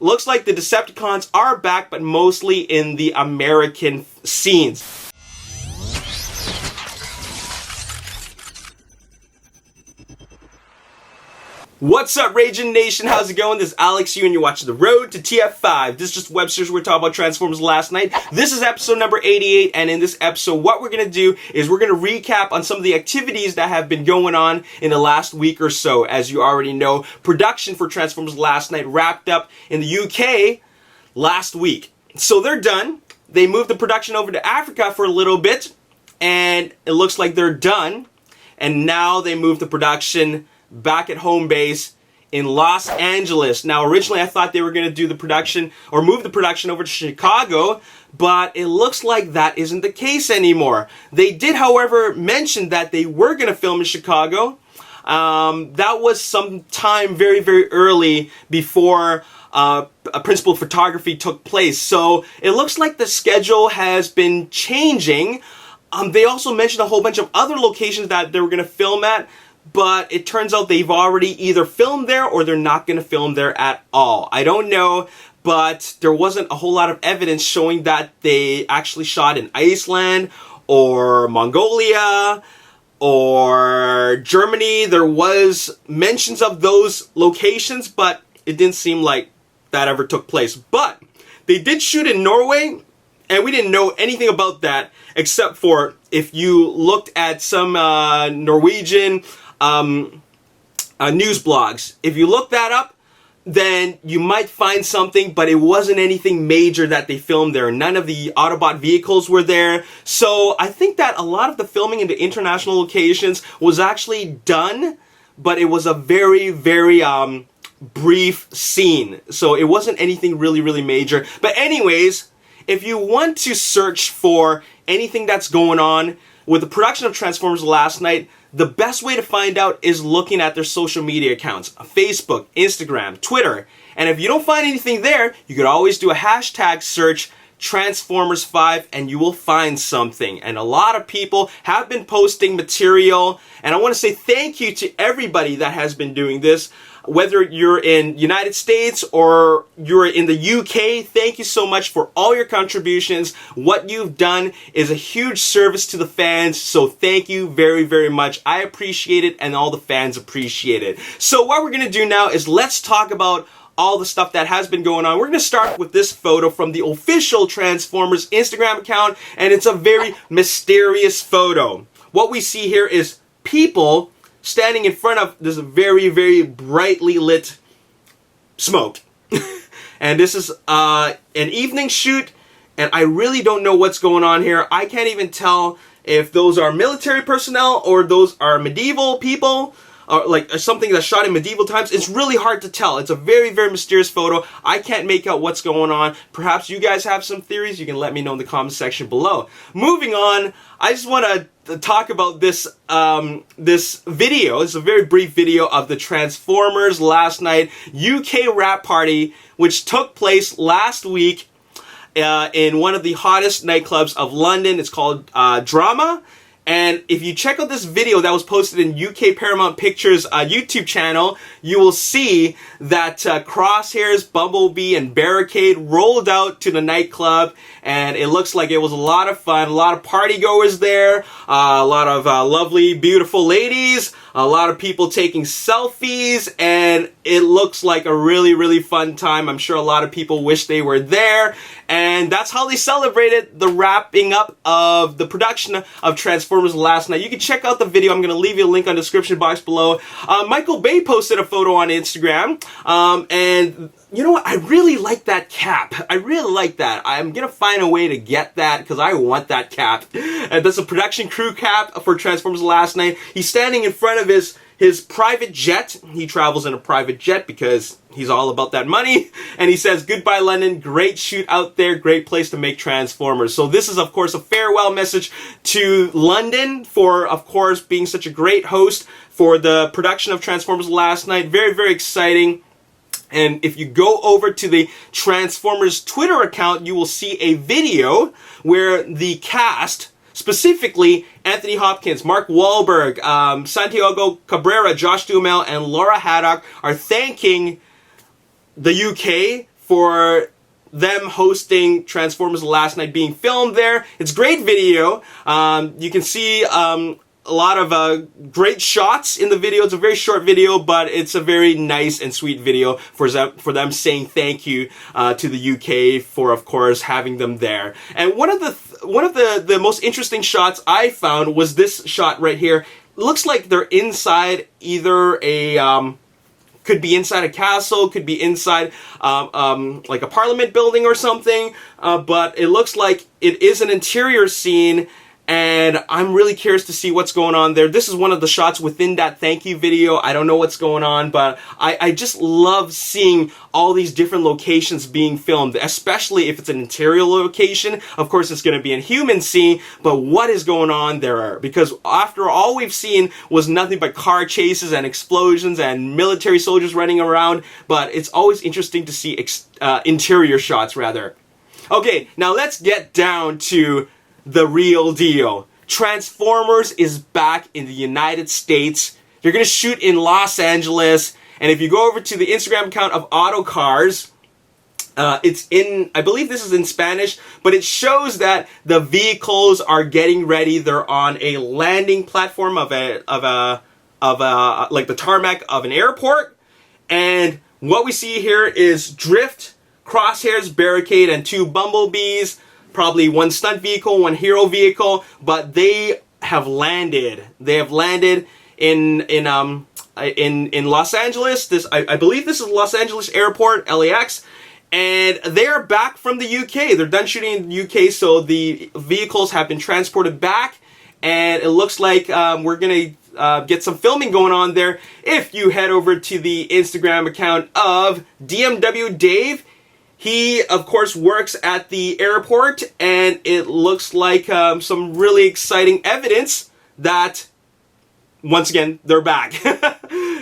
looks like the Decepticons are back, but mostly in the American scenes. What's up, Ragin Nation? How's it going? This is Alex here, and you're watching The Road to TF5. This is just web series we're talking about Transformers last night. This is episode number 88, and in this episode, what we're going to do is we're going to recap on some of the activities that have been going on in the last week or so. As you already know, production for Transformers last night wrapped up in the UK last week. So they're done. They moved the production over to Africa for a little bit, and it looks like they're done. And now they moved the production back at home base in Los Angeles. Now, originally I thought they were going to do the production or move the production over to Chicago, but it looks like that isn't the case anymore. They did, however, mention that they were going to film in Chicago. That was some time very, very early before a principal photography took place. So it looks like the schedule has been changing. They also mentioned a whole bunch of other locations that they were going to film at, but it turns out they've already either filmed there or they're not going to film there at all. I don't know, but there wasn't a whole lot of evidence showing that they actually shot in Iceland or Mongolia or Germany. There was mentions of those locations, but it didn't seem like that ever took place. But they did shoot in Norway, and we didn't know anything about that except for if you looked at some Norwegian news blogs. If you look that up, then you might find something, but it wasn't anything major that they filmed there. None of the Autobot vehicles were there. So I think that a lot of the filming in the international locations was actually done, but it was a very, very brief scene. So it wasn't anything really, really major. But anyways, if you want to search for anything that's going on with the production of Transformers last night, the best way to find out is looking at their social media accounts, Facebook, Instagram, Twitter. And if you don't find anything there, you could always do a hashtag search, Transformers5, and you will find something. And a lot of people have been posting material, and I want to say thank you to everybody that has been doing this. Whether you're in United States or you're in the UK, thank you so much for all your contributions. What you've done is a huge service to the fans, so thank you very, very much. I appreciate it, and all the fans appreciate it. So what we're going to do now is let's talk about all the stuff that has been going on. We're going to start with this photo from the official Transformers Instagram account, and it's a very mysterious photo. What we see here is people standing in front of this very, very brightly lit smoke. And this is an evening shoot, and I really don't know what's going on here. I can't even tell if those are military personnel or those are medieval people, or like something that's shot in medieval times. It's really hard to tell. It's a very, very mysterious photo. I can't make out what's going on. Perhaps you guys have some theories. You can let me know in the comment section below. Moving on, I just want to talk about this this video. It's a very brief video of the Transformers last night UK rap party, which took place last week in one of the hottest nightclubs of London. It's called Drama. And if you check out this video that was posted in UK Paramount Pictures YouTube channel, you will see that Crosshairs, Bumblebee, and Barricade rolled out to the nightclub, and it looks like it was a lot of fun. A lot of partygoers there, a lot of lovely, beautiful ladies, a lot of people taking selfies, and it looks like a really, really fun time. I'm sure a lot of people wish they were there, and that's how they celebrated the wrapping up of the production of Transformers last night. You can check out the video. I'm going to leave you a link on the description box below. Michael Bay posted a photo on Instagram, and you know what? I really like that cap. I really like that. I'm going to find a way to get that because I want that cap. That's a production crew cap for Transformers last night. He's standing in front of his private jet. He travels in a private jet because he's all about that money. And he says, "Goodbye, London. Great shoot out there. Great place to make Transformers." So this is, of course, a farewell message to London for, of course, being such a great host for the production of Transformers last night. Very, very exciting. And if you go over to the Transformers Twitter account, you will see a video where the cast, specifically Anthony Hopkins, Mark Wahlberg, Santiago Cabrera, Josh Duhamel, and Laura Haddock, are thanking the UK for them hosting Transformers Last Night being filmed there. It's great video. You can see a lot of great shots in the video. It's a very short video, but it's a very nice and sweet video for them saying thank you to the UK for, of course, having them there. And one of the most interesting shots I found was this shot right here. It looks like they're inside either a could be inside a castle, could be inside like a parliament building or something, but it looks like it is an interior scene, and I'm really curious to see what's going on there. This is one of the shots within that thank you video. I don't know what's going on, but I just love seeing all these different locations being filmed, especially if it's an interior location. Of course, it's going to be a human scene, but what is going on there? Because after all we've seen was nothing but car chases and explosions and military soldiers running around, but it's always interesting to see interior shots, rather. Okay, now let's get down to the real deal. Transformers is back in the United States. They're going to shoot in Los Angeles. And if you go over to the Instagram account of Autocars, it's in, I believe this is in Spanish, but it shows that the vehicles are getting ready. They're on a landing platform of like the tarmac of an airport. And what we see here is Drift, Crosshairs, Barricade, and 2 Bumblebees. Probably 1 stunt vehicle, 1 hero vehicle, but they have landed. They have landed in Los Angeles. I believe this is Los Angeles Airport, LAX, and they're back from the UK. They're done shooting in the UK, so the vehicles have been transported back, and it looks like we're gonna get some filming going on there. If you head over to the Instagram account of DMWDave, he, of course, works at the airport, and it looks like some really exciting evidence that, once again, they're back.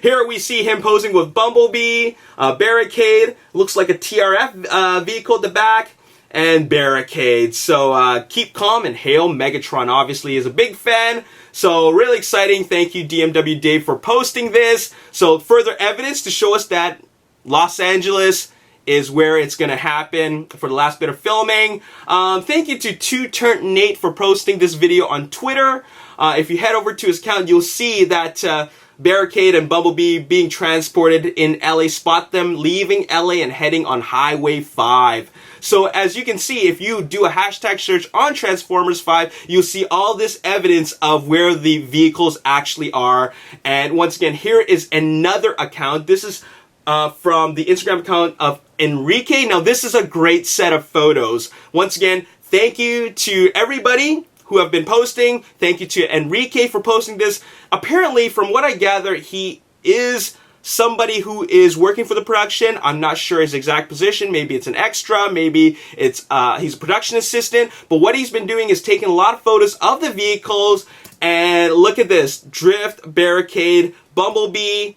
Here we see him posing with Bumblebee, Barricade, looks like a TRF vehicle at the back, and Barricade. So keep calm and hail Megatron. Obviously is a big fan. So really exciting. Thank you, DMWDave, for posting this. So further evidence to show us that Los Angeles is where it's going to happen for the last bit of filming. Thank you to 2Turnt Nate for posting this video on Twitter. If you head over to his account, you'll see that Barricade and Bumblebee being transported in LA. Spot them leaving LA and heading on Highway 5. So as you can see, if you do a hashtag search on Transformers 5, you'll see all this evidence of where the vehicles actually are. And once again, here is another account. This is from the Instagram account of AndreyK. Now, this is a great set of photos. Once again, thank you to everybody who have been posting. Thank you to AndreyK for posting this. Apparently, from what I gather, he is somebody who is working for the production. I'm not sure his exact position. Maybe it's an extra. Maybe it's he's a production assistant. But what he's been doing is taking a lot of photos of the vehicles. And look at this. Drift, Barricade, Bumblebee,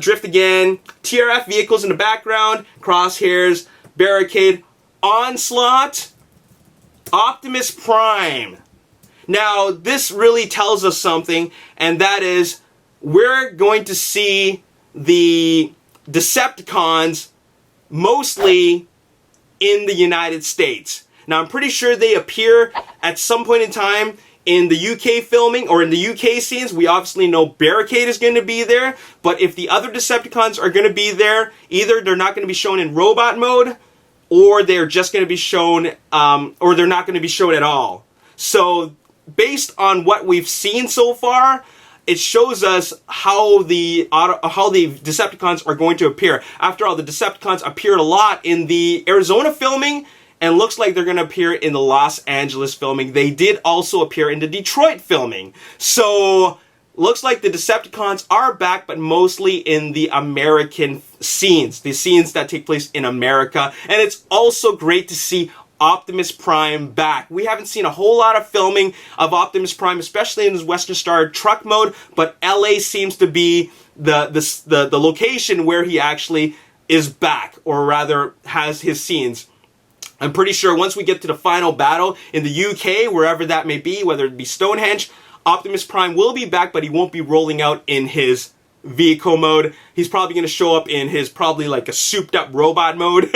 Drift again, TRF vehicles in the background, Crosshairs, Barricade, Onslaught, Optimus Prime. Now, this really tells us something, and that is we're going to see the Decepticons mostly in the United States. Now, I'm pretty sure they appear at some point in time in the UK filming, or in the UK scenes. We obviously know Barricade is going to be there, but if the other Decepticons are going to be there, either they're not going to be shown in robot mode, or they're just going to be shown, or they're not going to be shown at all. So, based on what we've seen so far, it shows us how the Decepticons are going to appear. After all, the Decepticons appeared a lot in the Arizona filming, and looks like they're going to appear in the Los Angeles filming. They did also appear in the Detroit filming. So, looks like the Decepticons are back, but mostly in the American scenes. The scenes that take place in America. And it's also great to see Optimus Prime back. We haven't seen a whole lot of filming of Optimus Prime, especially in his Western Star truck mode, but LA seems to be the location where he actually is back, or rather has his scenes. I'm pretty sure once we get to the final battle in the UK, wherever that may be, whether it be Stonehenge, Optimus Prime will be back, but he won't be rolling out in his vehicle mode. He's probably going to show up in his probably like a souped up robot mode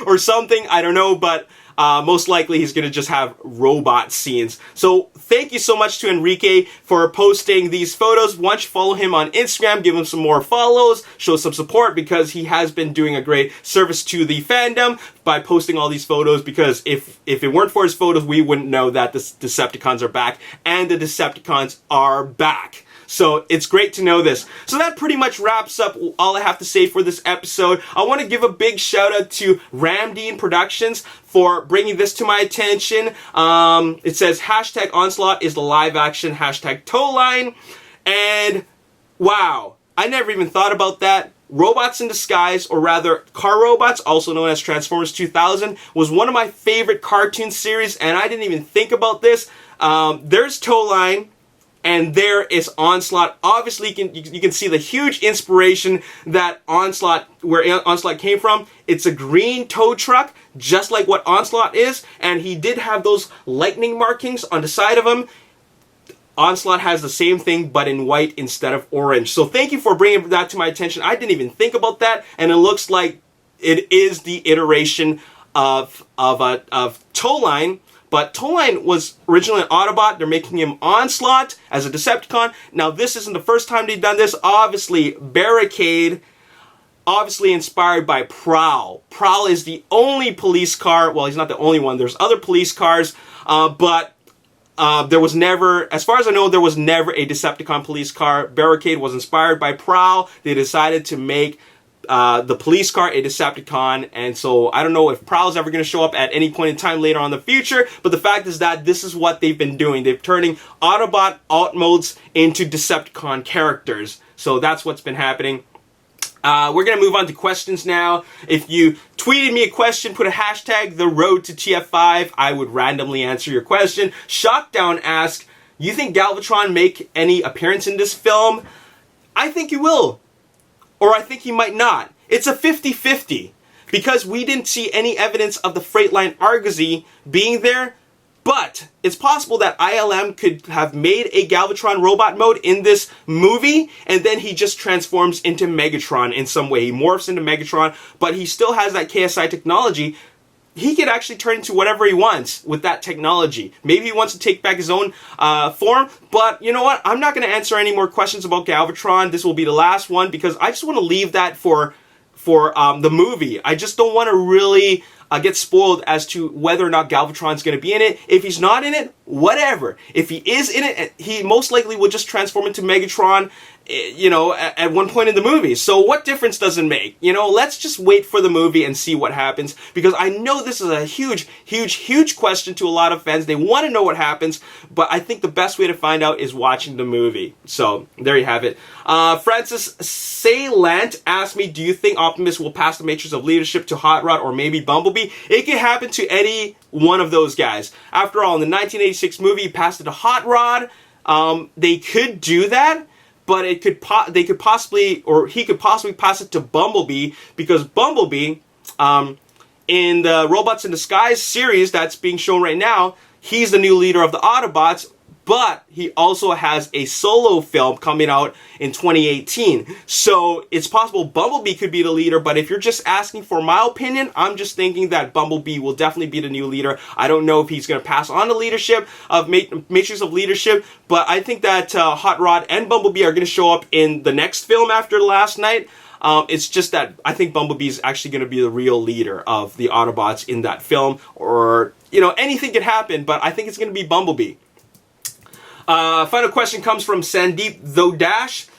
or something. I don't know, but most likely he's going to just have robot scenes. So thank you so much to AndreyK for posting these photos. Once you follow him on Instagram, give him some more follows, show some support, because he has been doing a great service to the fandom by posting all these photos, because if it weren't for his photos, we wouldn't know that the Decepticons are back, and the Decepticons are back. So it's great to know this. So that pretty much wraps up all I have to say for this episode. I want to give a big shout out to Ragin Productions for bringing this to my attention. It says hashtag Onslaught is the live action hashtag tow line. And wow, I never even thought about that. Robots in Disguise, or rather Car Robots, also known as Transformers 2000, was one of my favorite cartoon series, and I didn't even think about this. There's Tow Line, and there is Onslaught. Obviously, you can see the huge inspiration that where Onslaught came from. It's a green tow truck, just like what Onslaught is, and he did have those lightning markings on the side of him. Onslaught has the same thing, but in white instead of orange. So thank you for bringing that to my attention. I didn't even think about that, and it looks like it is the iteration of Tow Line. But Tow Line was originally an Autobot. They're making him Onslaught as a Decepticon. Now, this isn't the first time they've done this. Obviously, Barricade, obviously inspired by Prowl. Prowl is the only police car. Well, he's not the only one. There's other police cars. But there was never, as far as I know, there was never a Decepticon police car. Barricade was inspired by Prowl. They decided to make the police car a Decepticon, and so I don't know if Prowl's ever going to show up at any point in time later on in the future, but the fact is that this is what they've been doing. They're turning Autobot alt modes into Decepticon characters. So that's what's been happening. We're going to move on to questions now. If you tweeted me a question, put a hashtag #TheRoadToTF5, I would randomly answer your question. Shockdown asks, you think Galvatron make any appearance in this film? I think he will. Or I think he might not. It's a 50-50. Because we didn't see any evidence of the Freightline Argosy being there. But it's possible that ILM could have made a Galvatron robot mode in this movie, and then he just transforms into Megatron in some way. He morphs into Megatron, but he still has that KSI technology. He could actually turn into whatever he wants with that technology. Maybe he wants to take back his own form, but you know what? I'm not going to answer any more questions about Galvatron. This will be the last one, because I just want to leave that for the movie. I just don't want to really get spoiled as to whether or not Galvatron's going to be in it. If he's not in it, whatever. If he is in it, he most likely will just transform into Megatron, you know, at one point in the movie. So what difference does it make? You know, let's just wait for the movie and see what happens, because I know this is a huge question to a lot of fans. They want to know what happens, but I think the best way to find out is watching the movie. So there you have it. Francis Saylant asked me, do you think Optimus will pass the Matrix of Leadership to Hot Rod or maybe Bumblebee? It can happen to any one of those guys. After all, in the 1986 movie, he passed it to Hot Rod. They could do that, but he could possibly pass it to Bumblebee, because Bumblebee, in the Robots in Disguise series that's being shown right now, he's the new leader of the Autobots, but he also has a solo film coming out in 2018. So it's possible Bumblebee could be the leader, but if you're just asking for my opinion, I'm just thinking that Bumblebee will definitely be the new leader. I don't know if he's going to pass on the leadership of Matrix of Leadership, but I think that Hot Rod and Bumblebee are going to show up in the next film after Last Night. It's just that I think Bumblebee is actually going to be the real leader of the Autobots in that film, or, you know, anything could happen, but I think it's going to be Bumblebee. Final question comes from Sandeep Thodash.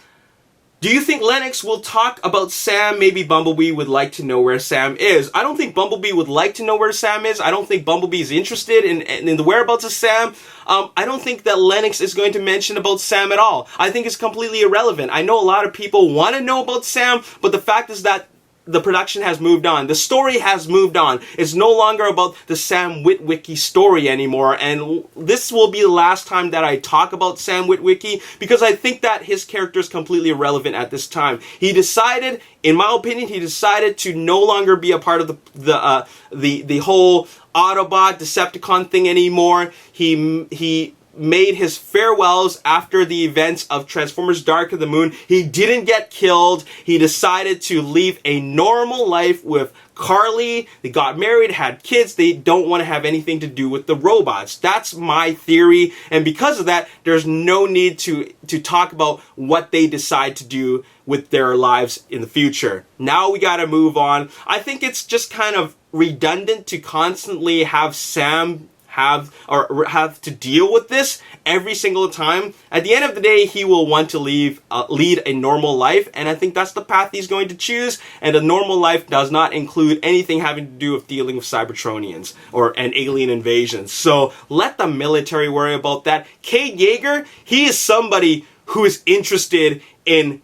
Do you think Lennox will talk about Sam? Maybe Bumblebee would like to know where Sam is. I don't think Bumblebee would like to know where Sam is. I don't think Bumblebee is interested in the whereabouts of Sam. I don't think that Lennox is going to mention about Sam at all. I think it's completely irrelevant. I know a lot of people want to know about Sam, but the fact is that the production has moved on. The story has moved on. It's no longer about the Sam Witwicky story anymore, and this will be the last time that I talk about Sam Witwicky, because I think that his character is completely irrelevant at this time. He decided, in my opinion, to no longer be a part of the whole Autobot Decepticon thing anymore. He made his farewells after the events of Transformers Dark of the Moon. He didn't get killed. He decided to live a normal life with Carly. They got married, had kids. They don't want to have anything to do with the robots. That's my theory. And because of that, there's no need to talk about what they decide to do with their lives in the future. Now we got to move on. I think it's just kind of redundant to constantly have Sam have to deal with this every single time. At the end of the day, he will want to lead a normal life, and I think that's the path he's going to choose. And a normal life does not include anything having to do with dealing with Cybertronians and alien invasions. So let the military worry about that. Kate Yeager, he is somebody who is interested in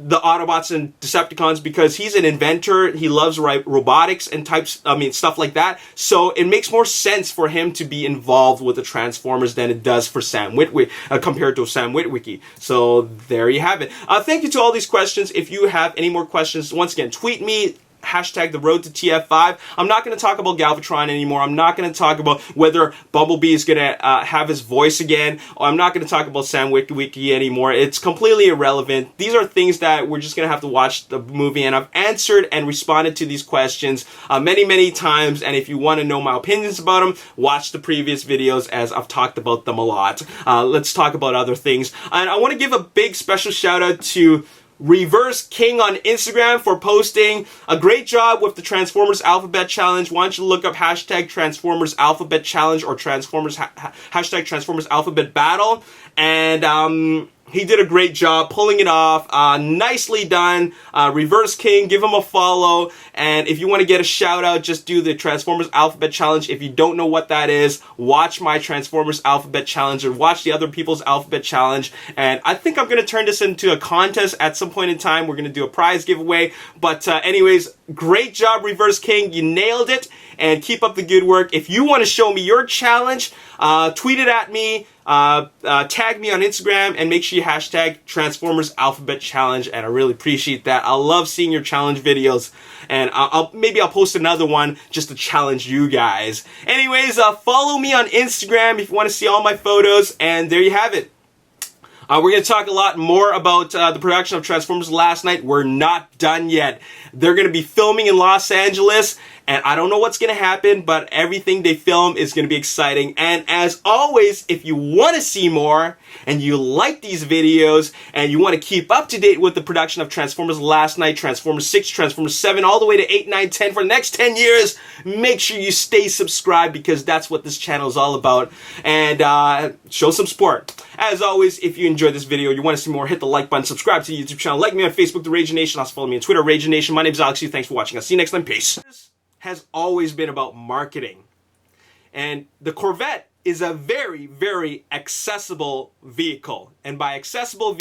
the Autobots and Decepticons because he's an inventor. He loves robotics and stuff like that. So it makes more sense for him to be involved with the Transformers than it does for Sam Witwicky, compared to Sam Witwicky. So there you have it. Thank you to all these questions. If you have any more questions, once again, tweet me. Hashtag the road to TF5. I'm not going to talk about Galvatron anymore. I'm not going to talk about whether Bumblebee is going to have his voice again. Or I'm not going to talk about Sam Witwicky anymore. It's completely irrelevant. These are things that we're just going to have to watch the movie, and I've answered and responded to these questions many times. And if you want to know my opinions about them, watch the previous videos as I've talked about them a lot. Let's talk about other things. And I want to give a big special shout out to Reverse King on Instagram for posting a great job with the Transformers Alphabet Challenge. Why don't you look up hashtag Transformers Alphabet Challenge or hashtag Transformers Alphabet Battle. And he did a great job pulling it off. Nicely done. Reverse King, give him a follow. And if you want to get a shout out, just do the Transformers Alphabet Challenge. If you don't know what that is, watch my Transformers Alphabet Challenge or watch the other people's Alphabet Challenge. And I think I'm going to turn this into a contest at some point in time. We're going to do a prize giveaway. But anyways, great job, Reverse King. You nailed it. And keep up the good work. If you want to show me your challenge, tweet it at me. Tag me on Instagram and make sure you hashtag Transformers Alphabet Challenge, and I really appreciate that. I love seeing your challenge videos, and maybe I'll post another one just to challenge you guys. Anyways, follow me on Instagram if you want to see all my photos, and there you have it. We're going to talk a lot more about the production of Transformers Last Night. We're not done yet. They're going to be filming in Los Angeles, and I don't know what's going to happen, but everything they film is going to be exciting. And as always, if you want to see more, and you like these videos, and you want to keep up to date with the production of Transformers Last Night, Transformers 6, Transformers 7, all the way to 8, 9, 10 for the next 10 years, make sure you stay subscribed because that's what this channel is all about. And show some support. As always, if you enjoyed this video, you want to see more, hit the like button, subscribe to the YouTube channel, like me on Facebook, The Ragin Nation, also follow me on Twitter, Ragin Nation. My name is Alex. Thanks for watching. I'll see you next time. Peace. This has always been about marketing. And the Corvette is a very accessible vehicle. And by accessible